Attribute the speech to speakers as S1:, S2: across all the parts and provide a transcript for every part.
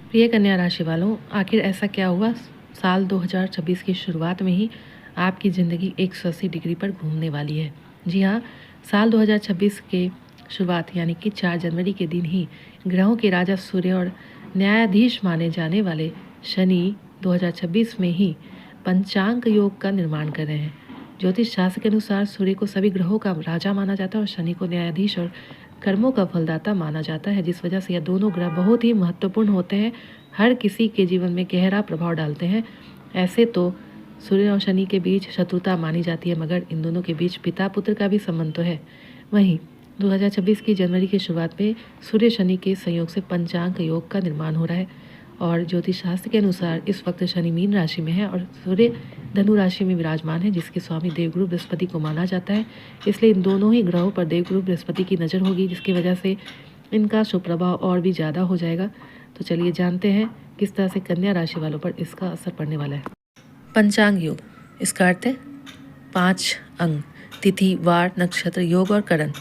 S1: प्रिय कन्या राशि वालों, आखिर ऐसा क्या हुआ साल 2026 की शुरुआत में ही आपकी ज़िंदगी 180 डिग्री पर घूमने वाली है। जी हाँ, साल 2026 के शुरुआत यानी कि 4 जनवरी के दिन ही ग्रहों के राजा सूर्य और न्यायाधीश माने जाने वाले शनि 2026 में ही पंचांग योग का निर्माण कर रहे हैं। ज्योतिष शास्त्र के अनुसार सूर्य को सभी ग्रहों का राजा माना जाता है और शनि को न्यायाधीश और कर्मों का फलदाता माना जाता है, जिस वजह से यह दोनों ग्रह बहुत ही महत्वपूर्ण होते हैं, हर किसी के जीवन में गहरा प्रभाव डालते हैं। ऐसे तो सूर्य और शनि के बीच शत्रुता मानी जाती है, मगर इन दोनों के बीच पिता पुत्र का भी संबंध तो है। वहीं 2026 की जनवरी की शुरुआत में सूर्य शनि के संयोग से पंचांग योग का निर्माण हो रहा है और ज्योतिष शास्त्र के अनुसार इस वक्त शनि मीन राशि में है और सूर्य धनु राशि में विराजमान है, जिसके स्वामी देवगुरु बृहस्पति को माना जाता है। इसलिए इन दोनों ही ग्रहों पर देवगुरु बृहस्पति की नज़र होगी, जिसकी वजह से इनका शुभ प्रभाव और भी ज़्यादा हो जाएगा। तो चलिए जानते हैं किस तरह से कन्या राशि वालों पर इसका असर पड़ने वाला है। पंचांग योग, इसका अर्थ है 5 अंग, तिथि, वार, नक्षत्र, योग और करण।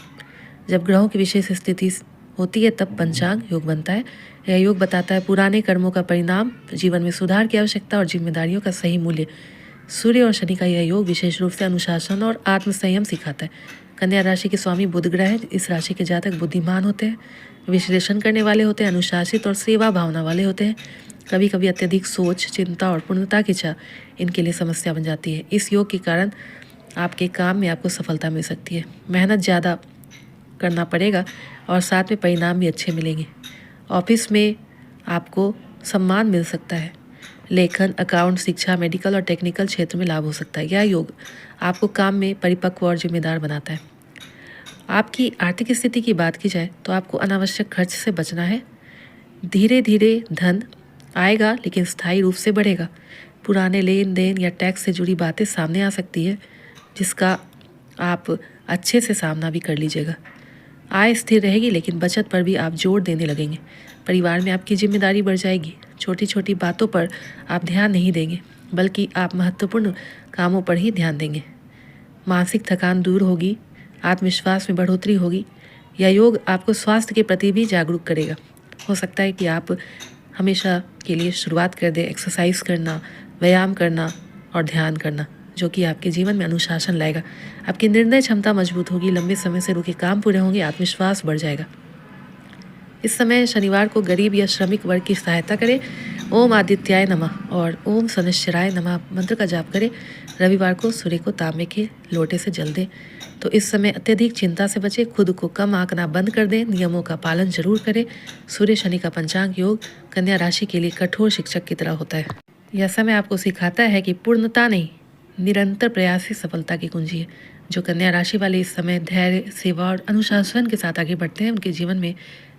S1: जब ग्रहों की विशेष स्थिति होती है तब पंचांग योग बनता है। यह योग बताता है पुराने कर्मों का परिणाम, जीवन में सुधार की आवश्यकता और जिम्मेदारियों का सही मूल्य। सूर्य और शनि का यह योग विशेष रूप से अनुशासन और आत्मसंयम सिखाता है। कन्या राशि के स्वामी बुध ग्रह है। इस राशि के जातक बुद्धिमान होते हैं, विश्लेषण करने वाले होते हैं, अनुशासित और सेवा भावना वाले होते हैं। कभी कभी अत्यधिक सोच, चिंता और पूर्णता की इच्छा इनके लिए समस्या बन जाती है। इस योग के कारण आपके काम में आपको सफलता मिल सकती है। मेहनत ज़्यादा करना पड़ेगा और साथ में परिणाम भी अच्छे मिलेंगे। ऑफिस में आपको सम्मान मिल सकता है। लेखन, अकाउंट, शिक्षा, मेडिकल और टेक्निकल क्षेत्र में लाभ हो सकता है। यह योग आपको काम में परिपक्व और जिम्मेदार बनाता है। आपकी आर्थिक स्थिति की बात की जाए तो आपको अनावश्यक खर्च से बचना है। धीरे धीरे धन आएगा लेकिन स्थायी रूप से बढ़ेगा। पुराने लेन देन या टैक्स से जुड़ी बातें सामने आ सकती है, जिसका आप अच्छे से सामना भी कर लीजिएगा। आय स्थिर रहेगी लेकिन बचत पर भी आप जोर देने लगेंगे। परिवार में आपकी जिम्मेदारी बढ़ जाएगी। छोटी छोटी बातों पर आप ध्यान नहीं देंगे, बल्कि आप महत्वपूर्ण कामों पर ही ध्यान देंगे। मानसिक थकान दूर होगी, आत्मविश्वास में बढ़ोतरी होगी। यह योग आपको स्वास्थ्य के प्रति भी जागरूक करेगा। हो सकता है कि आप हमेशा के लिए शुरुआत कर दें एक्सरसाइज करना, व्यायाम करना और ध्यान करना, जो कि आपके जीवन में अनुशासन लाएगा। आपकी निर्णय क्षमता मजबूत होगी, लंबे समय से रुके काम पूरे होंगे, आत्मविश्वास बढ़ जाएगा। इस समय शनिवार को गरीब या श्रमिक वर्ग की सहायता करें। ओम आदित्याय नमः और ओम शनिश्चराय नमः मंत्र का जाप करें। रविवार को सूर्य को तांबे के लोटे से जल दें। तो इस समय अत्यधिक चिंता से बचें, खुद को कम आंकना बंद कर दें, नियमों का पालन जरूर करें। सूर्य शनि का पंचांग योग कन्या राशि के लिए कठोर शिक्षक की तरह होता है। यह समय आपको सिखाता है कि पूर्णता नहीं, निरंतर प्रयास ही सफलता की कुंजी है। जो कन्या राशि वाले इस समय धैर्य, सेवा और अनुशासन के साथ आगे बढ़ते हैं, उनके जीवन में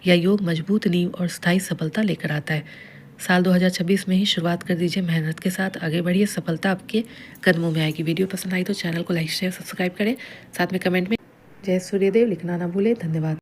S1: यह योग मजबूत नींव और स्थायी सफलता लेकर आता है। साल 2026 में ही शुरुआत कर दीजिए, मेहनत के साथ आगे बढ़िए, सफलता आपके कदमों में आएगी। वीडियो पसंद आई तो चैनल को लाइक शेयर सब्सक्राइब करें, साथ में कमेंट में जय सूर्यदेव लिखना ना भूलें। धन्यवाद।